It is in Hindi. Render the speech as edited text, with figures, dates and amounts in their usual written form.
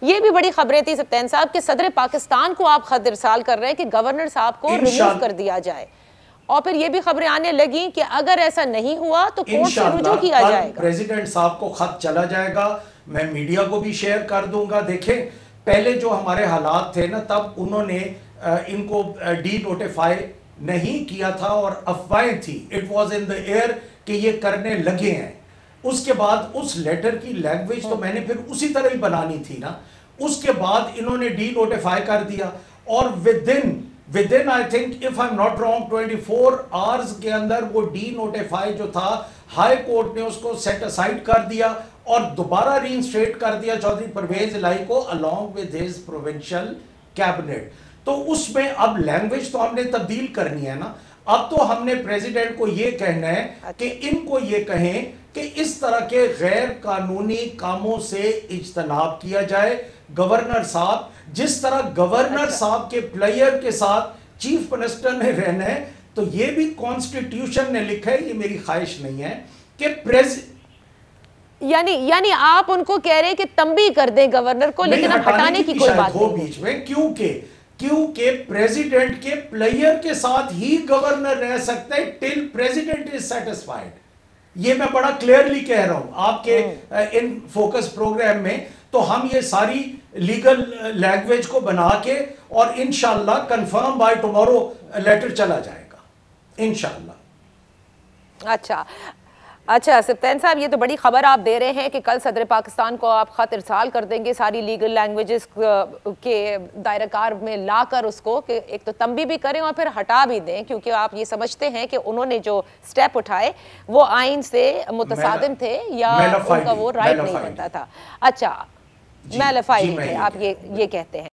ये भी बड़ी खबरें थी सप्तान साहब कि सदर पाकिस्तान को आप खत इरसाल कर रहे हैं कि गवर्नर साहब को रिमूव कर दिया जाए, और फिर ये भी खबरें आने लगी कि अगर ऐसा नहीं हुआ तो कोर्ट से रुजू किया जाएगा। प्रेसिडेंट साहब को खत चला जाएगा, मैं मीडिया को भी शेयर कर दूंगा। देखें, पहले जो हमारे हालात थे ना, तब उन्होंने इनको डी नोटिफाई नहीं किया था और अफवाहें थी, it was in the air कि ये करने लगे हैं। उसके बाद उस लेटर की लैंग्वेज तो मैंने फिर उसी तरह ही बनानी थी ना। उसके बाद इन्होंने डी नोटिफाई कर दिया और within I think if I am not wrong 24 hours के अंदर वो डी नोटिफाई जो था हाई कोर्ट ने उसको सेट असाइड कर दिया और दोबारा रीइंस्टेट कर दिया चौधरी परवेज इलाही को along with his provincial cabinet. तो उसमें अब लैंग्वेज तो हमने तब्दील करनी है ना। अब तो हमने प्रेसिडेंट को यह कहना है कि इनको यह कहें कि इस तरह के गैर कानूनी कामों से इज्तनाब किया जाए। गवर्नर साहब, जिस तरह गवर्नर साहब के प्लेयर के साथ चीफ मिनिस्टर ने रहना है, तो यह भी कॉन्स्टिट्यूशन ने लिखा है, ये मेरी ख्वाहिश नहीं है कि यानी आप उनको कह रहे हैं कि तंबी कर दें गवर्नर को, लेकिन अब हटाने की कोई बात नहीं बीच में। क्योंकि प्रेसिडेंट के प्लेयर के साथ ही गवर्नर रह सकता है टिल प्रेसिडेंट इज सेटिस्फाइड। ये मैं बड़ा क्लियरली कह रहा हूं आपके इन फोकस प्रोग्राम में। तो हम ये सारी लीगल लैंग्वेज को बना के और इंशाल्लाह कंफर्म बाय टुमारो लेटर चला जाएगा इंशाल्लाह। अच्छा सप्तान साहब, ये तो बड़ी खबर आप दे रहे हैं कि कल सदर पाकिस्तान को आप खत इरसाल कर देंगे सारी लीगल लैंग्वेजेस के दायराकार में लाकर उसको कि एक तो तंबी भी करें और फिर हटा भी दें, क्योंकि आप ये समझते हैं कि उन्होंने जो स्टेप उठाए वो आइन से मुतसादिम थे या उनका वो राइट नहीं बनता था। अच्छा, मैलिफाइड थे, आप ये कहते हैं।